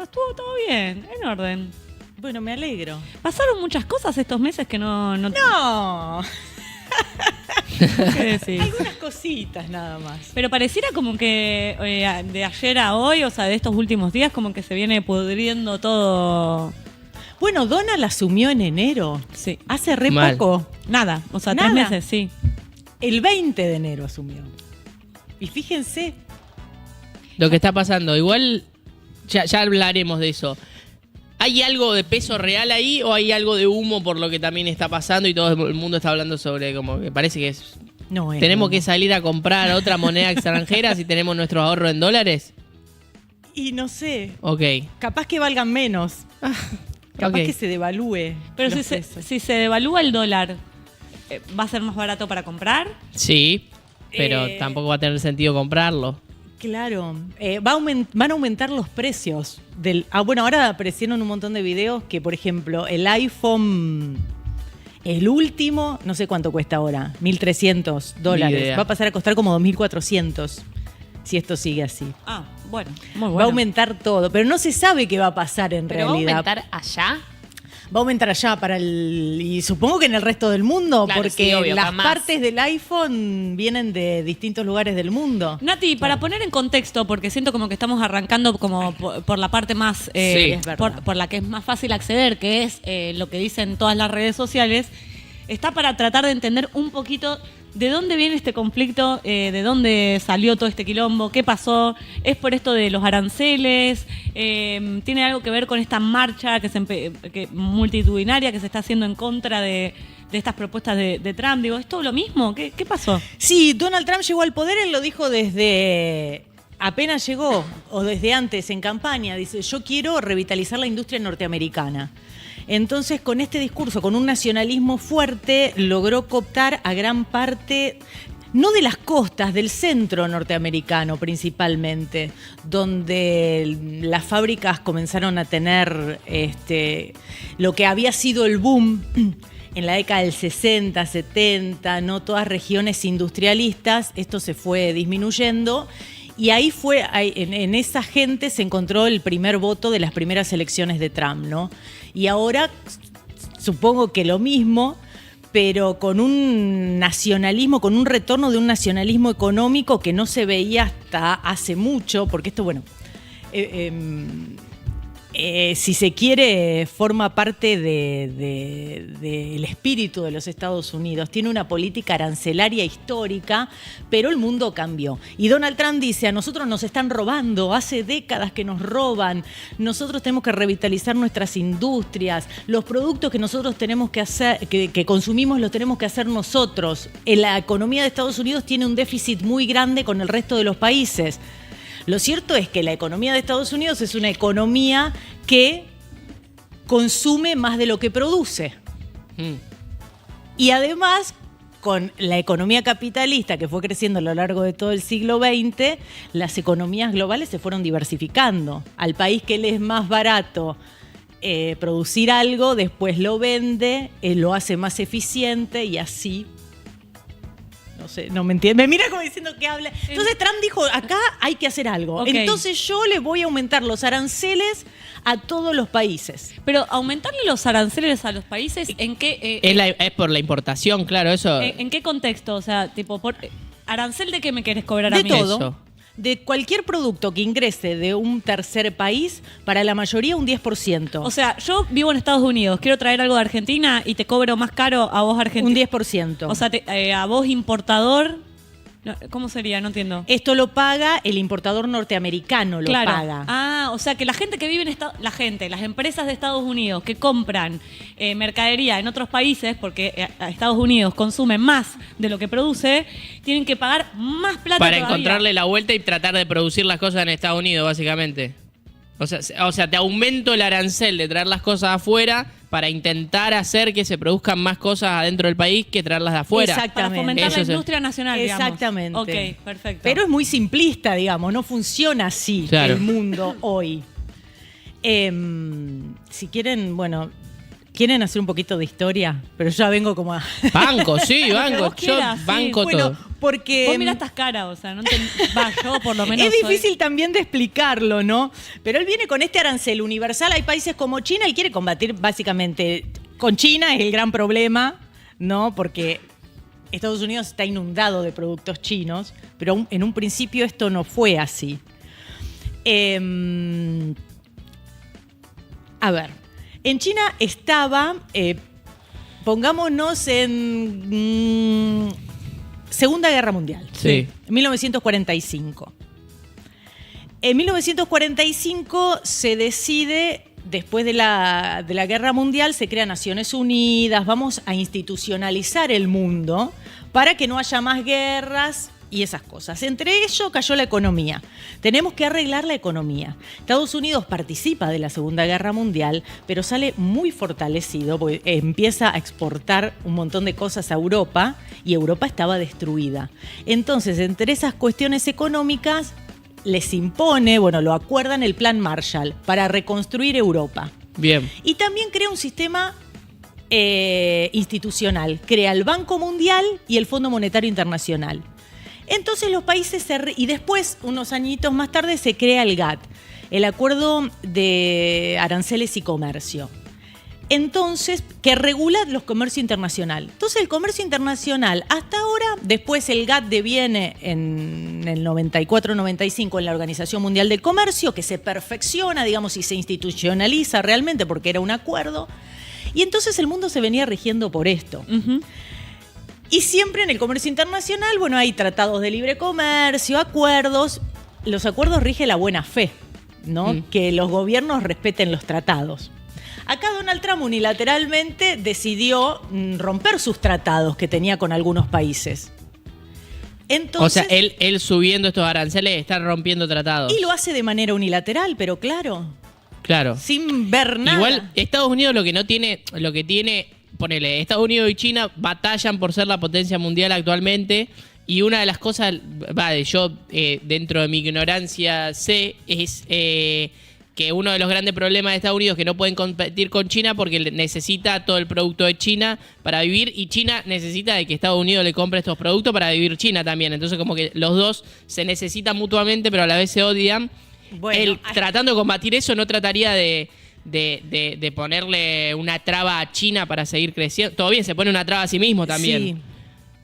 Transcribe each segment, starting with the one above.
estuvo todo bien, en orden. Bueno, me alegro. Pasaron muchas cosas estos meses que no... ¡No! ¿Qué decís? Algunas cositas nada más. Pero pareciera como que de ayer a hoy, o sea, de estos últimos días, como que se viene pudriendo todo. Bueno, Donald asumió en enero. Sí. Hace re Mal. poco. Nada, o sea, Nada. 3 meses, sí. El 20 de enero asumió. Y fíjense, Lo que está pasando. Igual ya hablaremos de eso. ¿Hay algo de peso real ahí o hay algo de humo por lo que también está pasando y todo el mundo está hablando sobre como que parece que es... no es. ¿Tenemos que humo. salir a comprar otra moneda extranjera si tenemos nuestro ahorro en dólares? Y no sé, Ok. capaz que valgan menos. Capaz Ok. que se devalúe. Pero los si pesos. se devalúa el dólar, ¿va a ser más barato para comprar? Sí, pero Eh, tampoco va a tener sentido comprarlo. Claro, van a aumentar los precios bueno, ahora aparecieron un montón de videos que, por ejemplo, el iPhone, el último, no sé cuánto cuesta ahora, $1.300. Ni idea. Va a pasar a costar como $2.400 si esto sigue así. Ah, bueno, muy bueno. Va a aumentar todo, pero no se sabe qué va a pasar en ¿Pero va a realidad. aumentar allá? Va a aumentar allá y supongo que en el resto del mundo, Claro, porque sí, obvio, las jamás. partes del iPhone vienen de distintos lugares del mundo. Nati, para poner en contexto, porque siento como que estamos arrancando como por la parte más, Sí, es verdad. por la que es más fácil acceder, que es lo que dicen todas las redes sociales, está para tratar de entender un poquito de dónde viene este conflicto, de dónde salió todo este quilombo, qué pasó, es por esto de los aranceles, tiene algo que ver con esta marcha que multitudinaria que se está haciendo en contra de estas propuestas de Trump. Digo, ¿es todo lo mismo? ¿Qué pasó? Sí, Donald Trump llegó al poder, él lo dijo desde apenas llegó, o desde antes en campaña, dice, yo quiero revitalizar la industria norteamericana. Entonces, con este discurso, con un nacionalismo fuerte, logró cooptar a gran parte, no de las costas, del centro norteamericano principalmente, donde las fábricas comenzaron a tener lo que había sido el boom en la década del 60, 70, no todas regiones industrialistas, esto se fue disminuyendo. Y ahí en esa gente se encontró el primer voto de las primeras elecciones de Trump, ¿no? Y ahora supongo que lo mismo, pero con un nacionalismo, con un retorno de un nacionalismo económico que no se veía hasta hace mucho, porque esto, bueno, si se quiere, forma parte del espíritu de los Estados Unidos. Tiene una política arancelaria histórica, pero el mundo cambió. Y Donald Trump dice, a nosotros nos están robando, hace décadas que nos roban, nosotros tenemos que revitalizar nuestras industrias, los productos que nosotros tenemos que hacer, que consumimos los tenemos que hacer nosotros. La economía de Estados Unidos tiene un déficit muy grande con el resto de los países. Lo cierto es que la economía de Estados Unidos es una economía que consume más de lo que produce. Y además, con la economía capitalista que fue creciendo a lo largo de todo el siglo XX, las economías globales se fueron diversificando. Al país que le es más barato producir algo, después lo vende, lo hace más eficiente y así... No sé, no me entiende. Me mira como diciendo que habla. Entonces Trump dijo, acá hay que hacer algo. Ok. Entonces yo le voy a aumentar los aranceles a todos los países. Pero aumentarle los aranceles a los países, ¿en qué, Es por la importación, claro, eso. en qué contexto? O sea, tipo, ¿arancel de qué me querés cobrar a De mí? todo. Eso. De cualquier producto que ingrese de un tercer país, para la mayoría un 10%. O sea, yo vivo en Estados Unidos, quiero traer algo de Argentina y te cobro más caro a vos, Argentina. un 10%. O sea, a vos, importador. No, ¿cómo sería? No entiendo. Esto lo paga el importador norteamericano, lo Claro. paga. Ah, o sea que la gente que vive en las empresas de Estados Unidos que compran mercadería en otros países, porque Estados Unidos consume más de lo que produce, tienen que pagar más plata Para todavía. encontrarle la vuelta y tratar de producir las cosas en Estados Unidos, básicamente. O sea, te aumento el arancel de traer las cosas afuera para intentar hacer que se produzcan más cosas adentro del país que traerlas de afuera. Exacto. Para fomentar Eso la es- industria nacional, digamos. Exactamente. Ok, perfecto. Pero es muy simplista, digamos, no funciona así Claro. el mundo hoy. Si quieren, bueno, ¿Quieren hacer un poquito de historia? Pero ya vengo como a... Banco, sí, Lo que banco. vos Yo quieras, sí. banco Bueno, todo. porque... Vos mirá estas caras, o sea, no te... Va, yo por lo menos es soy- difícil también de explicarlo, ¿no? Pero él viene con este arancel universal. Hay países como China, él quiere combatir básicamente... Con China es el gran problema, ¿no? Porque Estados Unidos está inundado de productos chinos, pero en un principio esto no fue así. A ver, en China estaba, pongámonos en Segunda Guerra Mundial, Sí. en 1945. En 1945 se decide, después de la Guerra Mundial, se crean Naciones Unidas, vamos a institucionalizar el mundo para que no haya más guerras y esas cosas. Entre ello cayó la economía. Tenemos que arreglar la economía. Estados Unidos participa de la Segunda Guerra Mundial, pero sale muy fortalecido porque empieza a exportar un montón de cosas a Europa y Europa estaba destruida. Entonces, entre esas cuestiones económicas, les impone, bueno, lo acuerdan el Plan Marshall para reconstruir Europa. Bien. Y también crea un sistema institucional. Crea el Banco Mundial y el Fondo Monetario Internacional. Entonces los países y después, unos añitos más tarde, se crea el GATT, el Acuerdo de Aranceles y Comercio. Entonces, que regula los comercios internacional. Entonces, el comercio internacional, hasta ahora, después el GATT deviene en el 94-95 en la Organización Mundial del Comercio, que se perfecciona, digamos, y se institucionaliza realmente porque era un acuerdo. Y entonces el mundo se venía rigiendo por esto. Ujú. Y siempre en el comercio internacional, bueno, hay tratados de libre comercio, acuerdos. Los acuerdos rige la buena fe, ¿no? Que los gobiernos respeten los tratados. Acá Donald Trump unilateralmente decidió romper sus tratados que tenía con algunos países. Entonces, O sea, él subiendo estos aranceles está rompiendo tratados. y lo hace de manera unilateral, pero claro, Claro. sin ver nada. Igual Estados Unidos lo que tiene, ponele, Estados Unidos y China batallan por ser la potencia mundial actualmente. Y una de las cosas, yo dentro de mi ignorancia sé, es que uno de los grandes problemas de Estados Unidos es que no pueden competir con China porque necesita todo el producto de China para vivir y China necesita de que Estados Unidos le compre estos productos para vivir China también. Entonces como que los dos se necesitan mutuamente pero a la vez se odian. Bueno, Él tratando de combatir eso no trataría de ponerle una traba a China para seguir creciendo. Todo bien, se pone una traba a sí mismo también. Sí.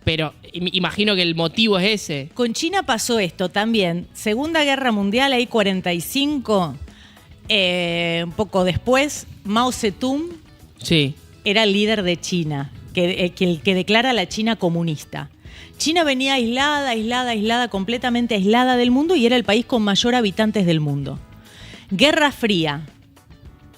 Pero imagino que el motivo es ese. Con China pasó esto también. Segunda Guerra Mundial, ahí 45, un poco después, Mao Zedong Sí. era el líder de China, el que declara a la China comunista. China venía aislada, completamente aislada del mundo y era el país con mayor habitantes del mundo. Guerra Fría.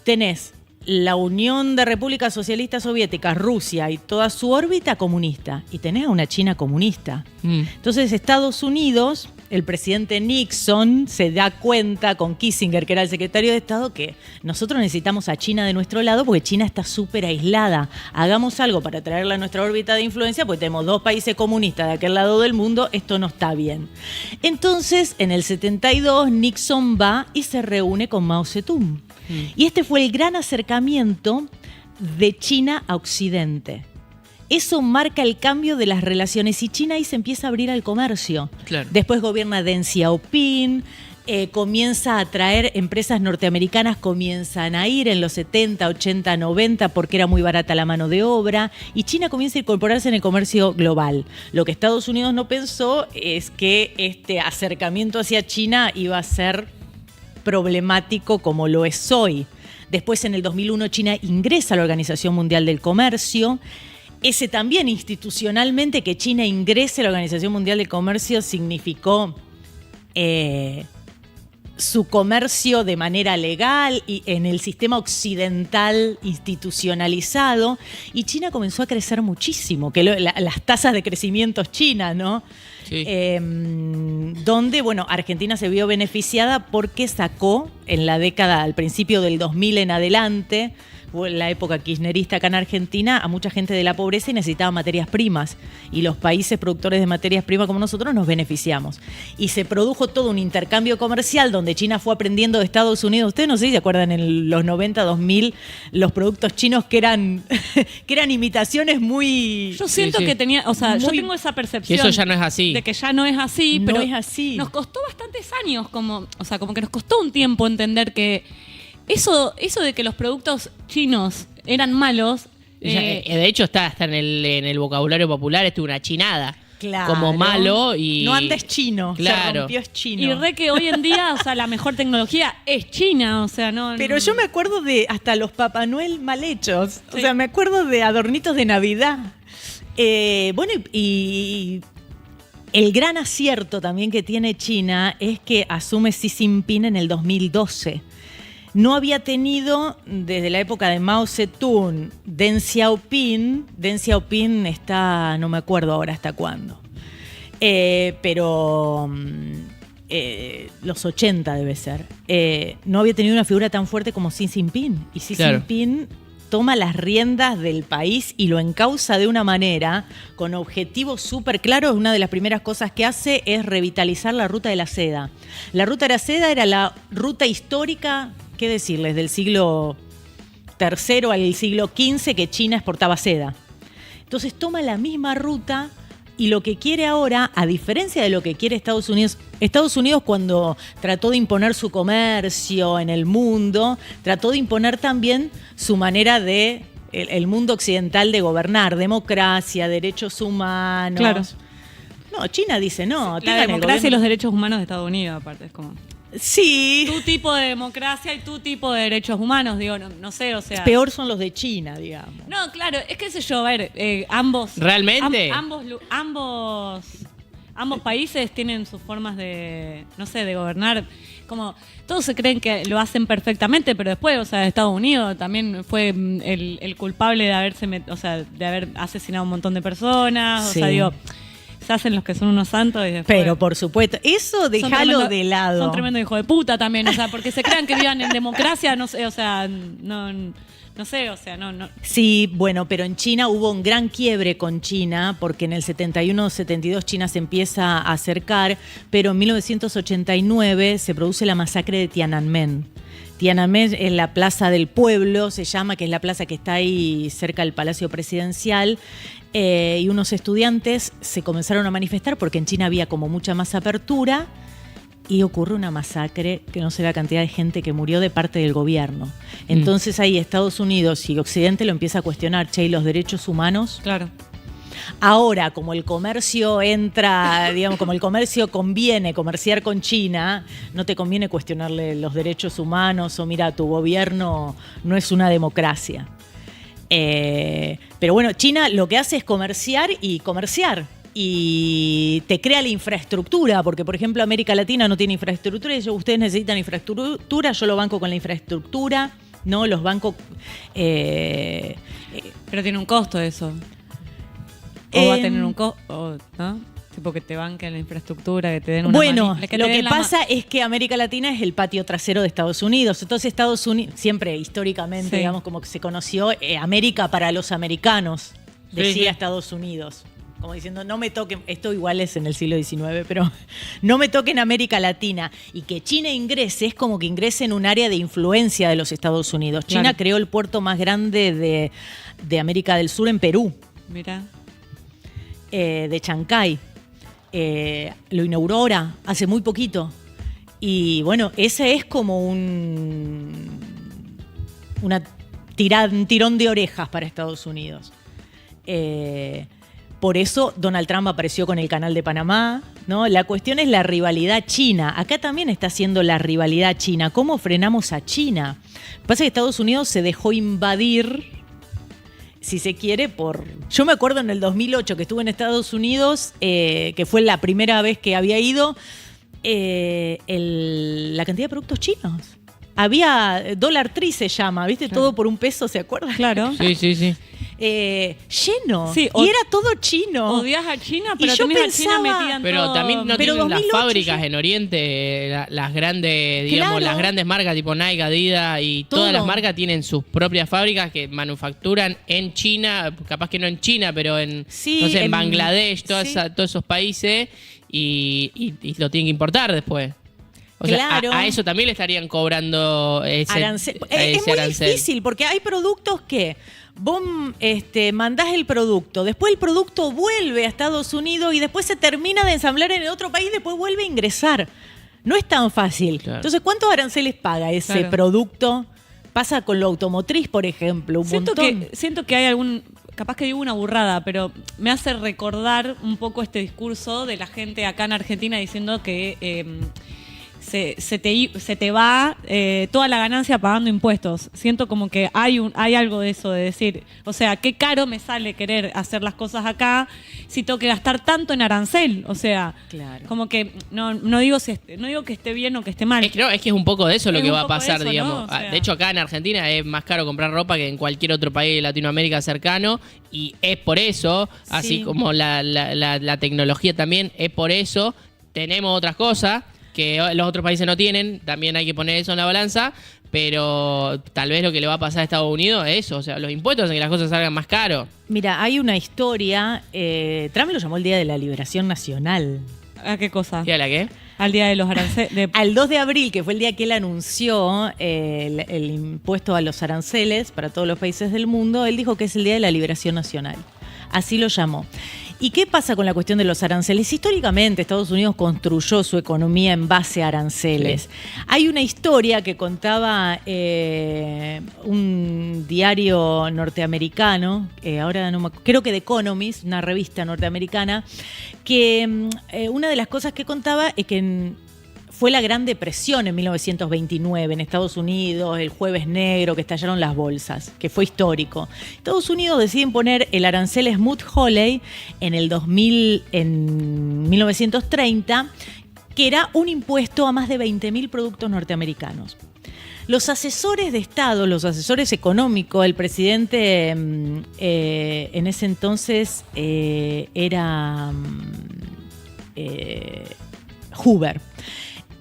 Tenés la Unión de Repúblicas Socialistas Soviéticas, Rusia y toda su órbita comunista. Y tenés a una China comunista. Entonces Estados Unidos, el presidente Nixon se da cuenta con Kissinger, que era el secretario de Estado, que nosotros necesitamos a China de nuestro lado porque China está súper aislada. Hagamos algo para traerla a nuestra órbita de influencia porque tenemos dos países comunistas de aquel lado del mundo, esto no está bien. Entonces, en el 72, Nixon va y se reúne con Mao Zedong. Y este fue el gran acercamiento de China a Occidente. Eso marca el cambio de las relaciones y China ahí se empieza a abrir al comercio. Claro. Después gobierna Deng Xiaoping, comienza a traer empresas norteamericanas, comienzan a ir en los 70, 80, 90 porque era muy barata la mano de obra y China comienza a incorporarse en el comercio global. Lo que Estados Unidos no pensó es que este acercamiento hacia China iba a ser problemático como lo es hoy. Después, en el 2001, China ingresa a la Organización Mundial del Comercio. Ese también institucionalmente que China ingrese a la Organización Mundial del Comercio significó su comercio de manera legal y en el sistema occidental institucionalizado. Y China comenzó a crecer muchísimo, que las tasas de crecimiento chinas, ¿no? Sí. Donde, bueno, Argentina se vio beneficiada porque sacó en la década, al principio del 2000 en adelante, en la época kirchnerista acá en Argentina, a mucha gente de la pobreza y necesitaba materias primas. Y los países productores de materias primas como nosotros nos beneficiamos. Y se produjo todo un intercambio comercial donde China fue aprendiendo de Estados Unidos. Ustedes no sé si se acuerdan en los 90, 2000, los productos chinos que eran imitaciones muy... Yo siento Sí, sí. que tenía, o sea, yo Muy- tengo esa percepción. Que eso ya no es así. De que ya no es así, No pero es así. nos costó bastantes años, como que nos costó un tiempo entender que eso de que los productos chinos eran malos, De hecho, está hasta en el vocabulario popular, esto es una chinada. Claro. Como malo y... No andes chino, se Claro. rompió es chino. y re que hoy en día, o sea, la mejor tecnología es China, o sea, no... Pero yo me acuerdo de hasta los Papá Noel mal hechos. O Sí. sea, me acuerdo de adornitos de Navidad. Bueno, y el gran acierto también que tiene China es que asume Xi Jinping en el 2012. No había tenido, desde la época de Mao Zedong, Deng Xiaoping. Deng Xiaoping está, no me acuerdo ahora hasta cuándo. Pero los 80 debe ser. No había tenido una figura tan fuerte como Xi Jinping. Y Xi Claro. Jinping toma las riendas del país y lo encausa de una manera con objetivos súper claros. Una de las primeras cosas que hace es revitalizar la ruta de la seda. La ruta de la seda era la ruta histórica, ¿qué decirles?, del siglo III al siglo XV que China exportaba seda. Entonces toma la misma ruta y lo que quiere ahora, a diferencia de lo que quiere Estados Unidos cuando trató de imponer su comercio en el mundo, trató de imponer también su manera de el mundo occidental de gobernar, democracia, derechos humanos. Claro. No, China dice no. la tengan el democracia y gobierno- los derechos humanos de Estados Unidos, aparte, es como... Sí. Tu tipo de democracia y tu tipo de derechos humanos, digo, no sé, o sea... Peor son los de China, digamos. No, claro, es que sé yo, a ver, ambos... ¿Realmente? Ambos países tienen sus formas de, no sé, de gobernar. Como todos se creen que lo hacen perfectamente, pero después, o sea, Estados Unidos también fue el culpable de de haber asesinado a un montón de personas. Sí. O sea, digo, se hacen los que son unos santos y después... Pero por supuesto, eso son déjalo tremendo- de lado. Son tremendos hijos de puta también, o sea, porque se crean que vivan en democracia, no sé, o sea, no sé, o sea, no. Sí, bueno, pero en China hubo un gran quiebre con China, porque en el 71-72 China se empieza a acercar, pero en 1989 se produce la masacre de Tiananmen. Tiananmen es la Plaza del Pueblo, se llama, que es la plaza que está ahí cerca del Palacio Presidencial, y unos estudiantes se comenzaron a manifestar porque en China había como mucha más apertura, y ocurre una masacre que no sé la cantidad de gente que murió de parte del gobierno. Entonces ahí Estados Unidos y Occidente lo empieza a cuestionar, che, ¿y los derechos humanos? Claro. Ahora, como el comercio entra, digamos, como el comercio conviene comerciar con China, no te conviene cuestionarle los derechos humanos o mira, tu gobierno no es una democracia. Pero bueno, China lo que hace es comerciar y te crea la infraestructura, porque por ejemplo América Latina no tiene infraestructura y ustedes necesitan infraestructura, yo lo banco con la infraestructura, ¿no? Los bancos... Pero tiene un costo eso. O va a tener un costo, ¿no? Tipo que te banquen la infraestructura, que te den una Bueno, mani- lo te que den la pasa es que América Latina es el patio trasero de Estados Unidos. Entonces Estados Unidos, siempre históricamente, Sí. digamos, como que se conoció América para los americanos, decía Sí, sí. Estados Unidos. Como diciendo, no me toquen, esto igual es en el siglo XIX, pero no me toquen América Latina. Y que China ingrese es como que ingrese en un área de influencia de los Estados Unidos. China Claro. creó el puerto más grande de América del Sur en Perú, Mira. de Chancay. Lo inauguró ahora, hace muy poquito. Y bueno, ese es como un tirón de orejas para Estados Unidos. Por eso Donald Trump apareció con el Canal de Panamá, ¿no? La cuestión es la rivalidad china. Acá también está siendo la rivalidad china. ¿Cómo frenamos a China? Lo que pasa es que Estados Unidos se dejó invadir, si se quiere, por... Yo me acuerdo en el 2008 que estuve en Estados Unidos, que fue la primera vez que había ido, la cantidad de productos chinos. Había Dollar Tree se llama, ¿viste? Claro. Todo por $1, ¿se acuerdan? Claro. Sí, sí, sí. lleno. Sí, y era todo chino. Odias a China, pero Y yo tenés a China pensaba- metida en Pero todo. también no Pero tienen las 2008 fábricas ya- en Oriente, las grandes, digamos, Claro. las grandes marcas tipo Nike, Adidas y Todo. todas las marcas tienen sus propias fábricas que manufacturan en China, capaz que no en China, pero en, Sí, no sé, en en- Bangladesh, sí. todos esos países y lo tienen que importar después. O Claro. sea, a eso también le estarían cobrando ese Es muy arancel. difícil porque hay productos que vos mandás el producto, después el producto vuelve a Estados Unidos y después se termina de ensamblar en el otro país y después vuelve a ingresar. No es tan fácil. Claro. Entonces, ¿cuántos aranceles paga ese Claro. producto? Pasa con lo automotriz, por ejemplo, un Siento montón. que hay algún, capaz que digo una burrada, pero me hace recordar un poco este discurso de la gente acá en Argentina diciendo que se te va toda la ganancia pagando impuestos. Siento como que hay algo de eso, de decir, o sea, qué caro me sale querer hacer las cosas acá si tengo que gastar tanto en arancel. O sea, Claro. como que no digo no digo que esté bien o que esté mal. Es que es un poco de eso lo Es que un va a poco de pasar, eso, digamos. ¿no? O sea- De hecho, acá en Argentina es más caro comprar ropa que en cualquier otro país de Latinoamérica cercano. Y es por eso, así Sí. como la tecnología también, es por eso. Tenemos otras cosas que los otros países no tienen. También hay que poner eso en la balanza. Pero tal vez lo que le va a pasar a Estados Unidos es eso. O sea, los impuestos hacen que las cosas salgan más caro. Mira, hay una historia, Trump lo llamó el Día de la Liberación Nacional. ¿A qué cosa? ¿Y a la qué? Al día de los aranceles. Al 2 de abril, que fue el día que él anunció el impuesto a los aranceles para todos los países del mundo, él dijo que es el Día de la Liberación Nacional. Así lo llamó. ¿Y qué pasa con la cuestión de los aranceles? Históricamente Estados Unidos construyó su economía en base a aranceles. Sí. Hay una historia que contaba un diario norteamericano, ahora no me acuerdo, creo que The Economist, una revista norteamericana, que una de las cosas que contaba es que fue la Gran Depresión en 1929 en Estados Unidos, el Jueves Negro, que estallaron las bolsas, que fue histórico. Estados Unidos deciden poner el arancel Smoot-Hawley en el 2000, en 1930, que era un impuesto a más de 20.000 productos norteamericanos. Los asesores de Estado, los asesores económicos, el presidente en ese entonces era Hoover.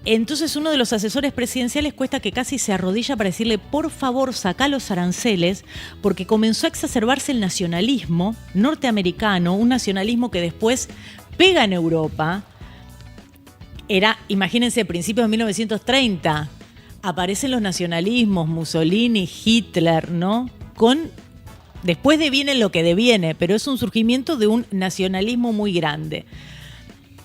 Entonces uno de los asesores presidenciales cuesta que casi se arrodilla para decirle, por favor, sacá los aranceles, porque comenzó a exacerbarse el nacionalismo norteamericano, un nacionalismo que después pega en Europa. Era, imagínense, principios de 1930, aparecen los nacionalismos, Mussolini, Hitler, ¿no? Después deviene lo que deviene, pero es un surgimiento de un nacionalismo muy grande,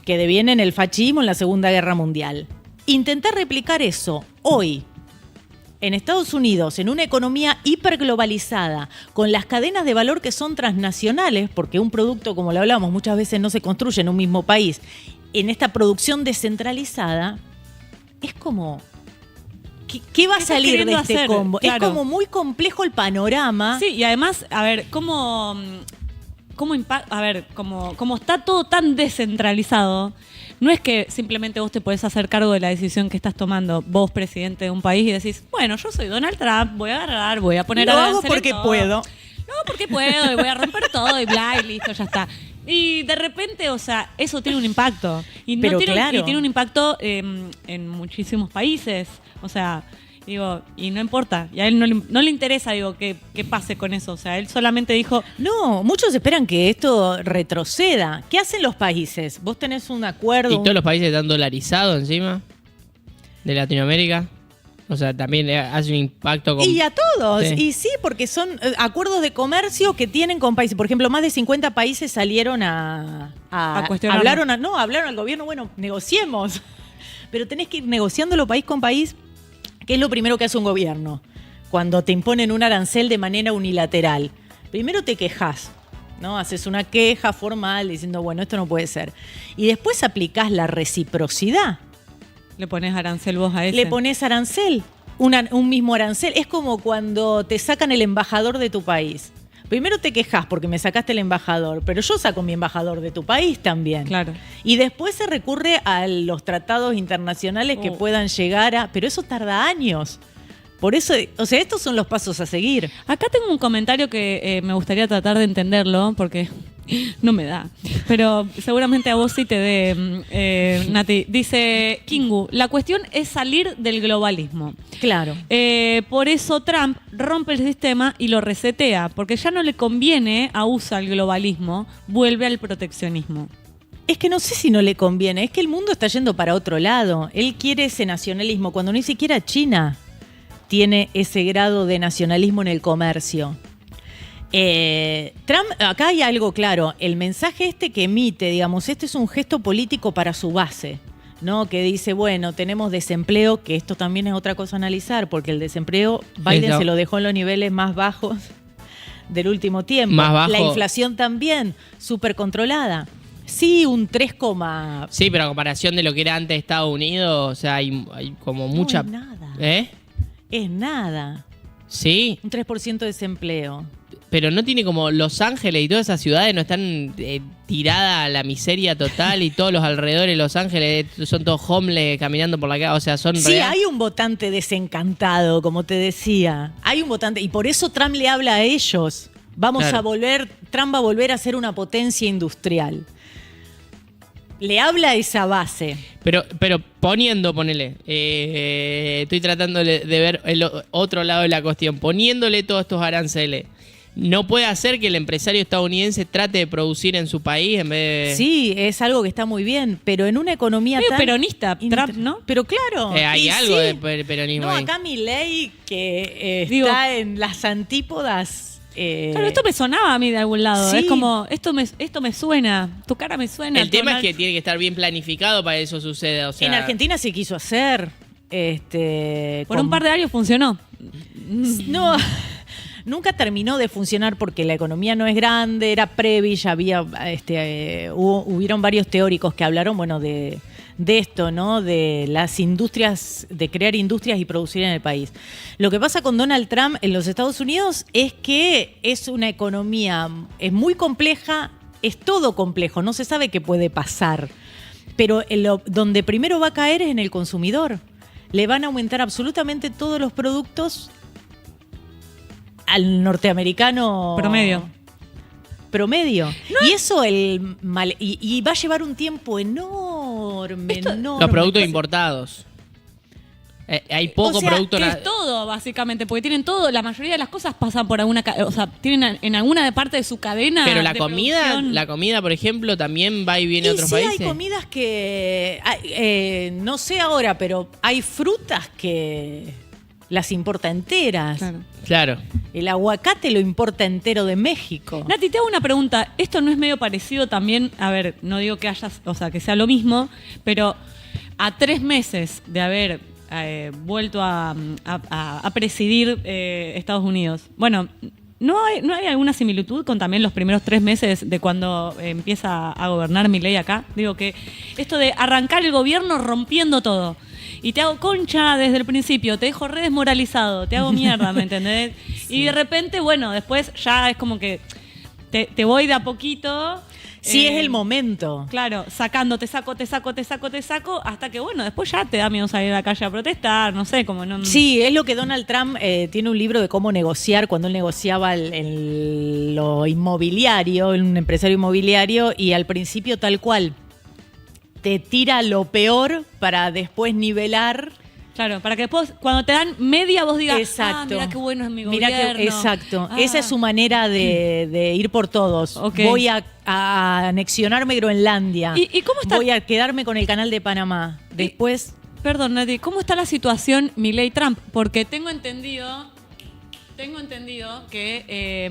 que deviene en el fascismo en la Segunda Guerra Mundial. Intentar replicar eso hoy en Estados Unidos, en una economía hiperglobalizada, con las cadenas de valor que son transnacionales, porque un producto, como lo hablamos, muchas veces no se construye en un mismo país, en esta producción descentralizada, es como, ¿qué va a ¿Qué está salir de queriendo este hacer? combo? Claro. Es como muy complejo el panorama. Sí, y además, a ver, como está todo tan descentralizado, no es que simplemente vos te podés hacer cargo de la decisión que estás tomando, vos, presidente de un país, y decís, bueno, yo soy Donald Trump, voy a agarrar, voy a poner Lo hago aranceles en porque todo. puedo. No, porque puedo, y voy a romper todo, y bla, y listo, ya está. Y de repente, o sea, eso tiene un impacto. Y, Pero tiene, claro. y tiene un impacto en muchísimos países. O sea, digo, y no importa. Y a él no le interesa, digo, que pase con eso. O sea, él solamente dijo, No, muchos esperan que esto retroceda. ¿Qué hacen los países? Vos tenés un acuerdo. ¿Y todos los países están dolarizados encima? ¿De Latinoamérica? O sea, también hace un impacto con... Y a todos. Sí. Y sí, porque son acuerdos de comercio que tienen con países. Por ejemplo, más de 50 países salieron a cuestionarlo. hablaron al gobierno, bueno, negociemos. Pero tenés que ir negociándolo país con país, que es lo primero que hace un gobierno. Cuando te imponen un arancel de manera unilateral. Primero te quejas, ¿no? Haces una queja formal diciendo, bueno, esto no puede ser. Y después aplicás la reciprocidad. le pones arancel vos a ese. Le pones arancel, un mismo arancel. Es como cuando te sacan el embajador de tu país. Primero te quejas porque me sacaste el embajador, pero yo saco mi embajador de tu país también. Claro. Y después se recurre a los tratados internacionales que puedan llegar a... Pero eso tarda años. Por eso, o sea, estos son los pasos a seguir. Acá tengo un comentario que me gustaría tratar de entenderlo, porque no me da. Pero seguramente a vos sí te dé, Nati. Dice Kingu, la cuestión es salir del globalismo. Claro. Por eso Trump rompe el sistema y lo resetea, porque ya no le conviene a USA el globalismo, vuelve al proteccionismo. Es que no sé si no le conviene, es que el mundo está yendo para otro lado. Él quiere ese nacionalismo, cuando ni siquiera China tiene ese grado de nacionalismo en el comercio. Trump, acá hay algo claro, el mensaje que emite, digamos, este es un gesto político para su base, ¿no? Que dice, bueno, tenemos desempleo, que esto también es otra cosa a analizar, porque el desempleo Biden se lo dejó en los niveles más bajos del último tiempo. Más bajo. La inflación también, súper controlada. Sí, un 3, Sí, pero a comparación de lo que era antes de Estados Unidos, o sea, hay como mucha... No es nada. ¿Eh? Es nada. Sí. Un 3% de desempleo. Pero no tiene como Los Ángeles y todas esas ciudades no están tiradas a la miseria total y todos los alrededores de Los Ángeles son todos homeless caminando por la calle, o sea, son Sí, real. hay un votante desencantado, como te decía. Hay un votante, y por eso Trump le habla a ellos. Trump va a volver a ser una potencia industrial. Le habla a esa base. Pero ponele, estoy tratando de ver el otro lado de la cuestión, poniéndole todos estos aranceles. ¿No puede hacer que el empresario estadounidense trate de producir en su país en vez de...? Sí, es algo que está muy bien, pero en una economía Medio tan... peronista, Trump, ¿no? Pero claro. Hay y algo sí. de peronismo No, ahí. acá Milei, que Digo, está en las antípodas... Claro, esto me sonaba a mí de algún lado. Sí. Es como, esto me suena, tu cara me suena. El tema es que tiene que estar bien planificado para que eso suceda. O sea, en Argentina se quiso hacer. Por un par de años funcionó. No, nunca terminó de funcionar porque la economía no es grande, era Previ, ya había, hubieron varios teóricos que hablaron, bueno, de esto, ¿no? De las industrias, de crear industrias y producir en el país. Lo que pasa con Donald Trump en los Estados Unidos es que es una economía, es muy compleja, es todo complejo, no se sabe qué puede pasar. Pero donde primero va a caer es en el consumidor. Le van a aumentar absolutamente todos los productos al norteamericano promedio. Y eso y va a llevar un tiempo enorme. los productos importados. Hay poco producto... Es todo, básicamente, porque tienen todo, la mayoría de las cosas pasan por alguna... O sea, tienen en alguna parte de su cadena. Pero la de comida, producción. por ejemplo, también va y viene a otros países. Hay comidas que, no sé ahora, pero hay frutas que las importa enteras. Claro. El aguacate lo importa entero de México. Nati, te hago una pregunta. ¿Esto no es medio parecido también? A ver, no digo que que sea lo mismo, pero a 3 meses de haber vuelto a presidir Estados Unidos. Bueno, ¿no hay alguna similitud con también los primeros 3 meses de cuando empieza a gobernar Milei acá? Digo que esto de arrancar el gobierno rompiendo todo. Y te hago concha desde el principio, te dejo re desmoralizado, te hago mierda, ¿me entendés? Sí. Y de repente, bueno, después ya es como que te voy de a poquito. Sí, es el momento. Claro, te saco, hasta que, bueno, después ya te da miedo salir a la calle a protestar, no sé, como no... Sí, es lo que Donald Trump tiene un libro de cómo negociar, cuando él negociaba en lo inmobiliario, en un empresario inmobiliario, y al principio tal cual, te tira lo peor para después nivelar. Claro, para que después, cuando te dan media, vos digas, exacto. Mira qué bueno es mi gobierno. Exacto. Esa es su manera de ir por todos. Okay. Voy a anexionarme Groenlandia. ¿Y cómo está? Voy a quedarme con el canal de Panamá. Después... Perdón, Nati, ¿cómo está la situación Milei-Trump? Porque tengo entendido que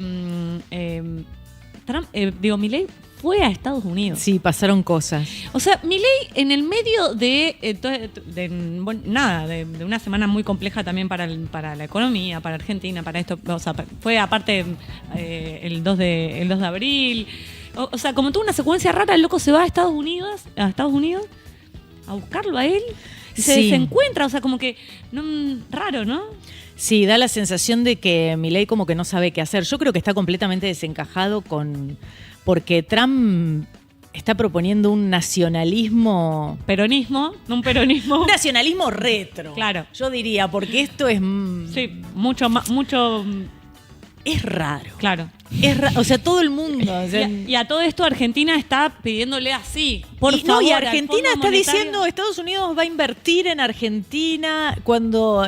Milei fue a Estados Unidos. Sí, pasaron cosas. O sea, Milei en el medio de una semana muy compleja también para la economía, para Argentina, para esto, o sea, fue aparte el 2 de abril. O sea, como tuvo una secuencia rara, el loco se va a Estados Unidos a buscarlo a él y se desencuentra, o sea, como que raro, ¿no? Sí, da la sensación de que Milei como que no sabe qué hacer. Yo creo que está completamente desencajado porque Trump está proponiendo un nacionalismo... Peronismo, no un peronismo. Un nacionalismo retro. Claro. Yo diría, porque esto es... Sí, mucho. Es raro. Claro. O sea, todo el mundo... o sea, Y a todo esto Argentina está pidiéndole así, por y, favor. no, y al Argentina Fondo está Monetario. diciendo Estados Unidos va a invertir en Argentina cuando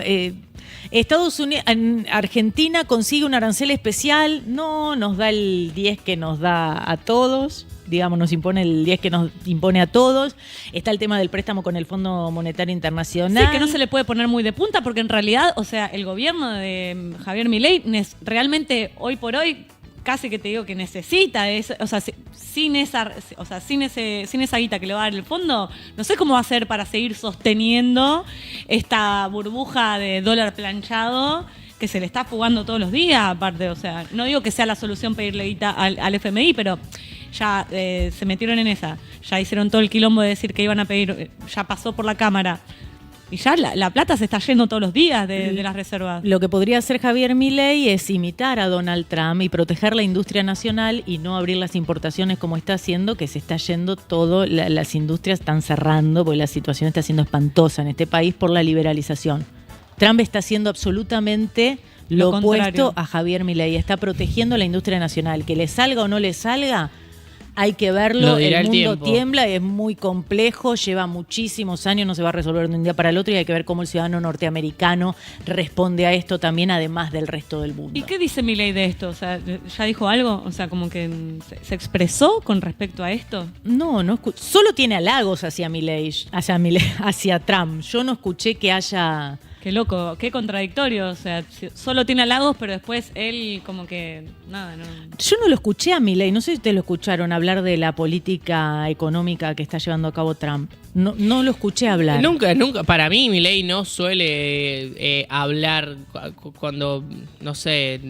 Argentina consigue un arancel especial, no nos da el 10 que nos da a todos, digamos, nos impone el 10 que nos impone a todos. Está el tema del préstamo con el Fondo Monetario Internacional. Sí, que no se le puede poner muy de punta porque en realidad, o sea, el gobierno de Javier Milei realmente hoy por hoy casi que te digo que necesita eso, o sea, sin esa guita que le va a dar el fondo, no sé cómo va a hacer para seguir sosteniendo esta burbuja de dólar planchado que se le está fugando todos los días, aparte, o sea, no digo que sea la solución pedirle guita al FMI, pero ya se metieron en esa, ya hicieron todo el quilombo de decir que iban a pedir, ya pasó por la Cámara. Y ya la plata se está yendo todos los días de las reservas. Lo que podría hacer Javier Milei es imitar a Donald Trump y proteger la industria nacional y no abrir las importaciones como está haciendo, que se está yendo todo, las industrias están cerrando porque la situación está siendo espantosa en este país por la liberalización. Trump está haciendo absolutamente lo opuesto a Javier Milei, está protegiendo la industria nacional. Que le salga o no le salga, hay que verlo, el mundo tiembla, es muy complejo, lleva muchísimos años, no se va a resolver de un día para el otro y hay que ver cómo el ciudadano norteamericano responde a esto también, además del resto del mundo. ¿Y qué dice Milei de esto? O sea, ¿ya dijo algo? O sea, como que se expresó con respecto a esto. No solo tiene halagos hacia Milei, hacia Trump. Yo no escuché que haya... Qué loco, qué contradictorio. O sea, solo tiene halagos, pero después él como que nada, no. Yo no lo escuché a Milei, no sé si ustedes lo escucharon hablar de la política económica que está llevando a cabo Trump. No lo escuché hablar. Nunca. Para mí, Milei no suele hablar cuando, no sé,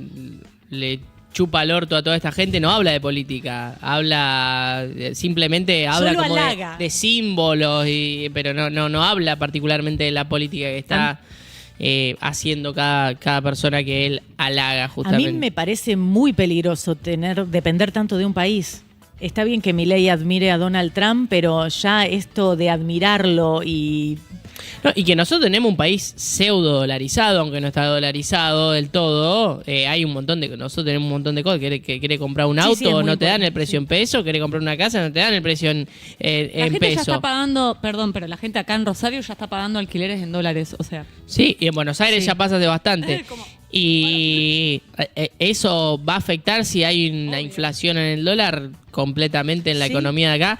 le chupa el orto a toda esta gente, no habla de política, simplemente habla solo como halaga. de símbolos, pero no habla particularmente de la política que está haciendo cada persona que él halaga justamente. A mí me parece muy peligroso depender tanto de un país. Está bien que Milei admire a Donald Trump, pero ya esto de admirarlo y que nosotros tenemos un país pseudo dolarizado, aunque no está dolarizado del todo. Hay un montón nosotros tenemos un montón de cosas. Que quiere comprar un auto, no te dan el precio en peso. Quiere comprar una casa, no te dan el precio en peso. La gente ya está pagando, perdón, pero la gente acá en Rosario ya está pagando alquileres en dólares, o sea. Sí, y en Buenos Aires ya pasa de bastante. ¿Cómo? Y eso va a afectar si hay una inflación en el dólar completamente en la economía de acá.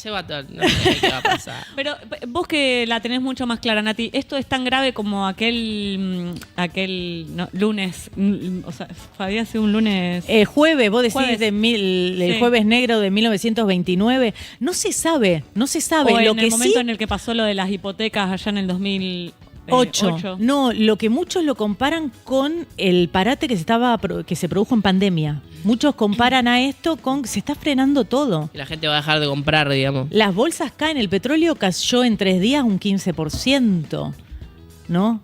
No sé qué va a pasar. Pero vos que la tenés mucho más clara, Nati, ¿esto es tan grave como aquel lunes? O sea, había sido un lunes... jueves, vos decís Jueves. El jueves negro de 1929. No se sabe. O lo en que el momento sí, en el que pasó lo de las hipotecas allá en el 2008. No, lo que muchos lo comparan con el parate que se produjo en pandemia. Muchos comparan a esto con que se está frenando todo. Y la gente va a dejar de comprar, digamos. Las bolsas caen, el petróleo cayó en 3 días un 15%, ¿no?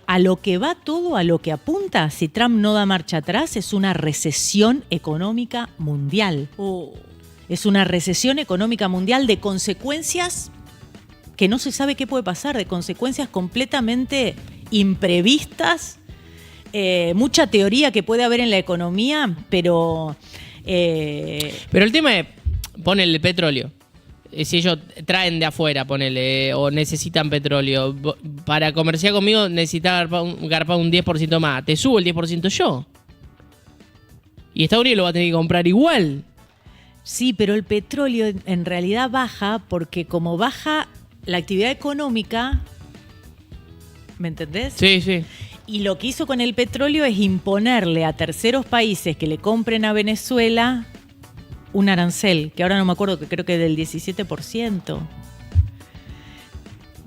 A lo que va todo, a lo que apunta, si Trump no da marcha atrás, es una recesión económica mundial. Es una recesión económica mundial de consecuencias que no se sabe qué puede pasar, de consecuencias completamente imprevistas, mucha teoría que puede haber en la economía, pero... Pero el tema es, ponele petróleo. Si ellos traen de afuera, ponele, o necesitan petróleo, para comerciar conmigo necesitan garpar un 10% más. Te subo el 10% yo. Y Estados Unidos lo va a tener que comprar igual. Sí, pero el petróleo en realidad baja porque como baja la actividad económica, ¿me entendés? Sí, sí. Y lo que hizo con el petróleo es imponerle a terceros países que le compren a Venezuela un arancel, que ahora no me acuerdo, que creo que del 17%.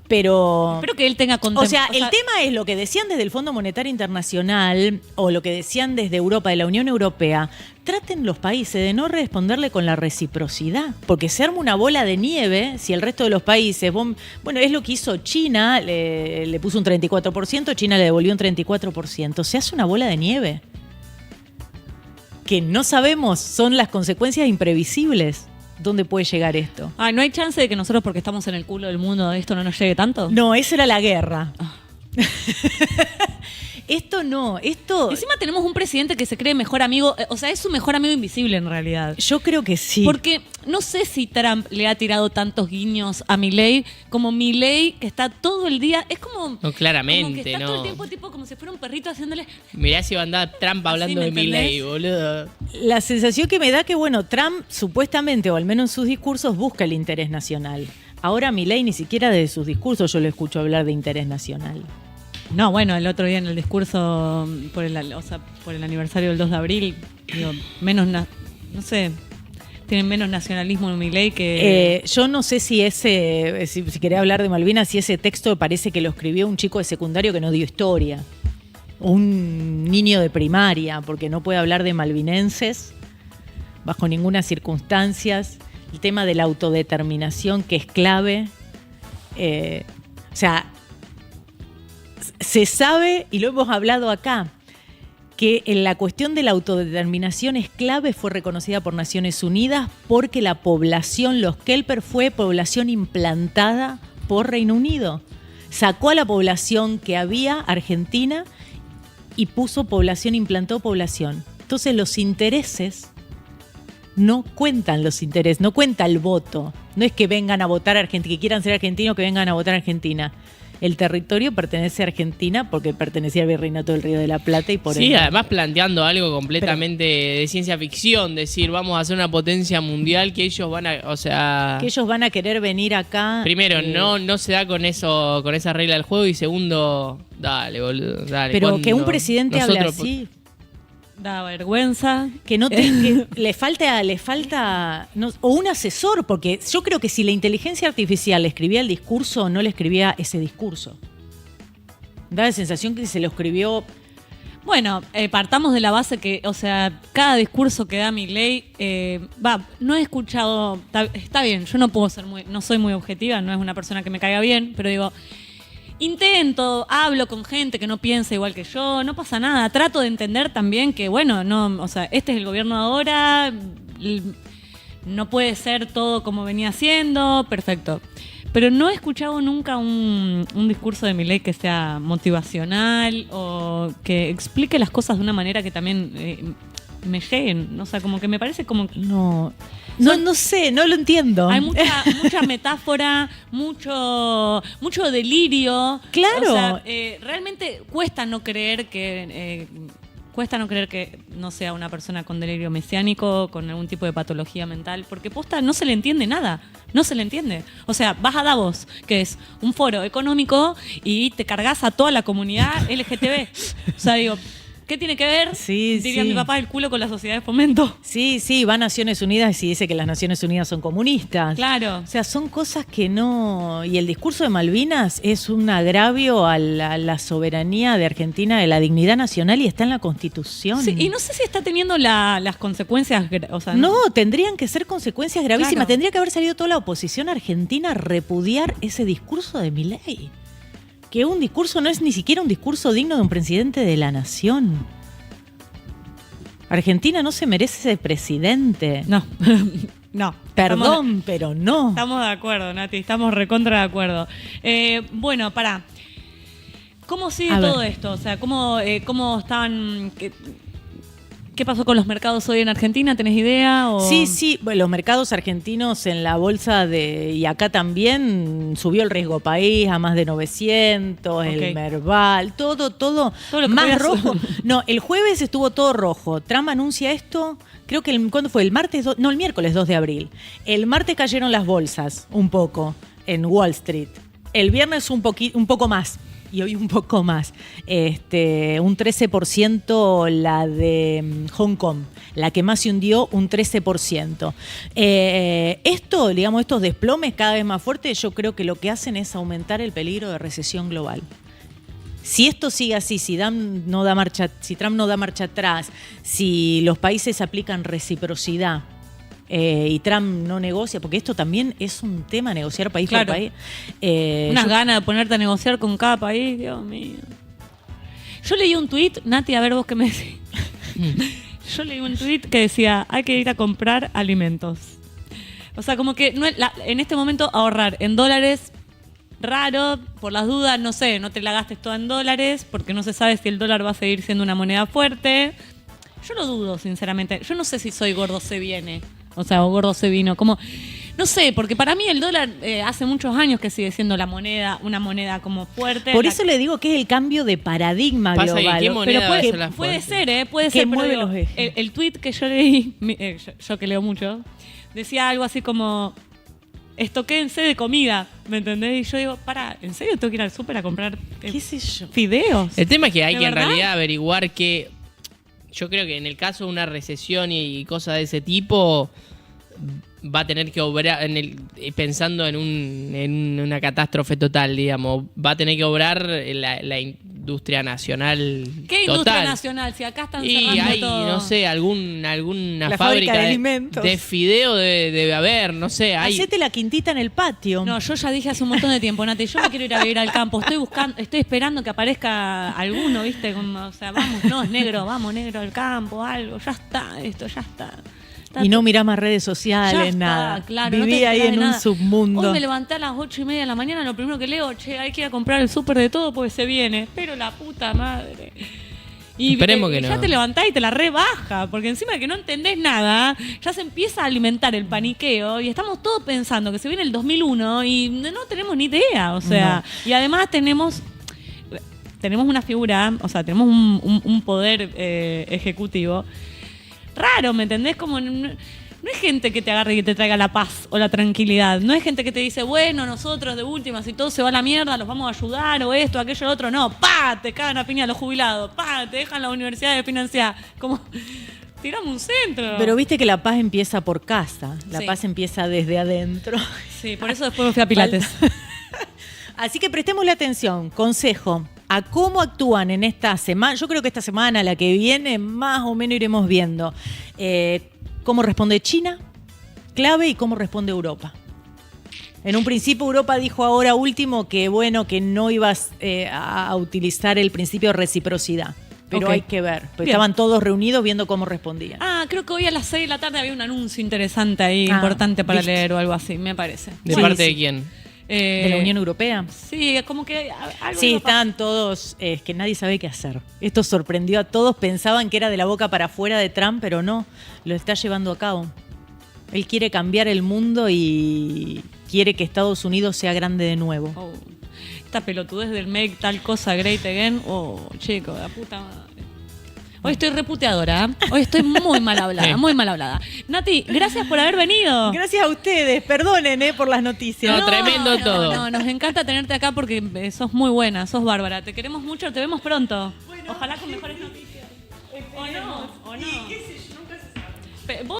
Pero... Espero que él tenga el tema es lo que decían desde el Fondo Monetario Internacional o lo que decían desde Europa, de la Unión Europea. Traten los países de no responderle con la reciprocidad, porque se arma una bola de nieve si el resto de los países... Bueno, es lo que hizo China, le puso un 34%, China le devolvió un 34%. Se hace una bola de nieve. que no sabemos, son las consecuencias imprevisibles. ¿Dónde puede llegar esto? Ay, ¿no hay chance de que nosotros, porque estamos en el culo del mundo, esto no nos llegue tanto? No, esa era la guerra. Esto no, esto... Encima tenemos un presidente que se cree mejor amigo, o sea, es su mejor amigo invisible en realidad. Yo creo que sí. Porque no sé si Trump le ha tirado tantos guiños a Milei como Milei, que está todo el día, es como... No, claramente, como que está no. todo el tiempo tipo como si fuera un perrito haciéndole... Mirá si va a andar Trump hablando ¿me de Milei, entendés? boludo. La sensación que me da que, bueno, Trump supuestamente, o al menos en sus discursos, busca el interés nacional. Ahora Milei ni siquiera de sus discursos yo lo escucho hablar de interés nacional. No, bueno, el otro día en el discurso por el aniversario del 2 de abril, digo, no sé, tienen menos nacionalismo en Milei que... Yo no sé si si quería hablar de Malvinas, si ese texto parece que lo escribió un chico de secundario que no dio historia. O un niño de primaria, porque no puede hablar de malvinenses bajo ninguna circunstancia. El tema de la autodeterminación, que es clave. O sea, se sabe, y lo hemos hablado acá, que en la cuestión de la autodeterminación es clave, fue reconocida por Naciones Unidas porque la población, los Kelper, fue población implantada por Reino Unido. Sacó a la población que había, argentina, y puso población, implantó población. Entonces los intereses no cuentan, no cuenta el voto. No es que vengan a votar a Argentina, que quieran ser argentinos, que vengan a votar a Argentina. El territorio pertenece a Argentina porque pertenecía al Virreinato del Río de la Plata y por Sí, ende... además planteando algo completamente de ciencia ficción, decir, vamos a hacer una potencia mundial que ellos van a, o sea... Que ellos van a querer venir acá... Primero, no se da con eso, con esa regla del juego, y segundo, dale, boludo, dale. Pero que un presidente hable nosotros- así... Da vergüenza. Que no que le falta o un asesor, porque yo creo que si la inteligencia artificial le escribía el discurso, no le escribía ese discurso. Da la sensación que se lo escribió. Bueno, partamos de la base que, o sea, cada discurso que da Milei, no he escuchado, está bien, yo no soy muy objetiva, no es una persona que me caiga bien, pero digo, hablo con gente que no piensa igual que yo, no pasa nada, trato de entender también que, bueno, no, o sea, este es el gobierno ahora, no puede ser todo como venía siendo, perfecto. Pero no he escuchado nunca un discurso de Milei que sea motivacional o que explique las cosas de una manera que también me lleguen. O sea, como que me parece como... No sé, no lo entiendo. Hay mucha metáfora, mucho delirio. Claro. O sea, realmente cuesta no creer que no sea una persona con delirio mesiánico, con algún tipo de patología mental, porque posta no se le entiende nada, no se le entiende. O sea, vas a Davos, que es un foro económico, y te cargas a toda la comunidad LGTB. O sea, digo, ¿qué tiene que ver? Sí, diría sí. mi papá, el culo con la sociedad de fomento. Sí, va a Naciones Unidas y dice que las Naciones Unidas son comunistas. Claro. O sea, son cosas que no... Y el discurso de Malvinas es un agravio a la soberanía de Argentina, de la dignidad nacional, y está en la Constitución. Sí, y no sé si está teniendo las consecuencias, o sea, No, tendrían que ser consecuencias gravísimas. Claro. Tendría que haber salido toda la oposición argentina a repudiar ese discurso de Milei. Que un discurso no es ni siquiera un discurso digno de un presidente de la nación. Argentina no se merece ese presidente. no. No. Perdón, pero no. Estamos de acuerdo, Nati, estamos recontra de acuerdo. Bueno, pará. ¿Cómo sigue A ver. todo esto? O sea, ¿cómo estaban... ¿Qué pasó con los mercados hoy en Argentina? ¿Tenés idea? O... Sí, bueno, los mercados argentinos en la bolsa y acá también subió el riesgo país a más de 900, Ok. el Merval, todo Todo lo que más podía rojo. ser. No, el jueves estuvo todo rojo. Trump anuncia esto, creo que ¿cuándo fue? El miércoles 2 de abril. El martes cayeron las bolsas un poco en Wall Street. El viernes un poco más. Y hoy un poco más. Un 13% la de Hong Kong, la que más se hundió, un 13%. Estos desplomes cada vez más fuertes, yo creo que lo que hacen es aumentar el peligro de recesión global. Si esto sigue así, si Trump no da marcha atrás, si los países aplican reciprocidad, y Trump no negocia, porque esto también es un tema, negociar país Claro. por país. Unas ganas de ponerte a negociar con cada país, Dios mío. Yo leí un tuit, Nati, a ver vos qué me decís. yo leí un tweet que decía, hay que ir a comprar alimentos. O sea, como que en este momento ahorrar en dólares, raro, por las dudas, no sé, no te la gastes toda en dólares, porque no se sabe si el dólar va a seguir siendo una moneda fuerte. Yo lo dudo, sinceramente. Yo no sé si soy gordo se viene, o sea, o gordo se vino, como... No sé, porque para mí el dólar hace muchos años que sigue siendo una moneda como fuerte. Por eso le digo que es el cambio de paradigma Pasa que, global. ¿qué moneda Pero va a ser la puede fuerte? ser, puede Que ser. Pero mueve digo, los ejes. el tweet que yo leí, yo que leo mucho, decía algo así como, estoquéense de comida, ¿me entendés? Y yo digo, ¿en serio tengo que ir al súper a comprar ¿Qué sé yo? fideos? El tema es que hay ¿De que en verdad? realidad averiguar que yo creo que en el caso de una recesión y cosas de ese tipo va a tener que obrar pensando en una catástrofe total, digamos, va a tener que obrar la industria nacional. ¿Qué total. industria nacional? Si acá están Y cerrando hay, todo. no sé, alguna La fábrica de alimentos. de fideo debe haber, no sé, hay. Hacete la quintita en el patio. No, yo ya dije hace un montón de tiempo, Nati, yo me quiero ir a vivir al campo. Estoy esperando que aparezca alguno, ¿viste? Como, o sea, vamos, no, es negro, vamos, negro al campo, algo, ya está, esto, ya está. Está Y no todo- mirá más redes ya sociales, está, nada. claro, no te Viví ahí enterás en de un nada. submundo. Hoy me levanté a las 8:30 de la mañana, lo primero que leo, che, hay que ir a comprar el súper de todo porque se viene. Pero la puta madre. Y Esperemos que ya no. te levantás y te la rebaja, porque encima de que no entendés nada, ya se empieza a alimentar el paniqueo y estamos todos pensando que se viene el 2001 y no tenemos ni idea, o sea, y además tenemos una figura, o sea, tenemos un poder ejecutivo raro, ¿me entendés? Como no es gente que te agarre y que te traiga la paz o la tranquilidad. No es gente que te dice, bueno, nosotros de última, si todo se va a la mierda, los vamos a ayudar, o esto, aquello, lo otro. No, ¡pa! Te cagan a piña los jubilados, ¡pa! Te dejan la universidad de financiar. Como, tiramos un centro. Pero viste que la paz empieza por casa. La Sí. paz empieza desde adentro. Sí, por eso después me fui a Pilates. Así que prestémosle atención, consejo, a cómo actúan en esta semana. Yo creo que esta semana, la que viene, más o menos iremos viendo cómo responde China, clave, y cómo responde Europa. En un principio Europa dijo ahora último que bueno, que no ibas a utilizar el principio de reciprocidad. Pero Ok. hay que ver. Pues Bien. estaban todos reunidos viendo cómo respondían. Ah, creo que hoy a las 6 de la tarde había un anuncio interesante ahí, Ah, importante para ¿viste? leer o algo así, me parece. ¿De Sí, parte sí. de quién? De la Unión Europea. Sí, como que algo Sí, iba a pasar. estaban todos, es que nadie sabe qué hacer. Esto sorprendió a todos, pensaban que era de la boca para afuera de Trump, pero no, lo está llevando a cabo. Él quiere cambiar el mundo y quiere que Estados Unidos sea grande de nuevo. Oh, esta pelotudez del make tal cosa great again. Oh, chico, la puta madre. Hoy estoy reputeadora, ¿eh? Hoy estoy muy mal hablada, muy mal hablada. Nati, gracias por haber venido. Gracias a ustedes, perdonen por las noticias. No, tremendo todo. No, nos encanta tenerte acá porque sos muy buena, sos bárbara. Te queremos mucho, te vemos pronto. Ojalá con mejores noticias. O no, o no. ¿Qué sé yo? Nunca se sabe. Vos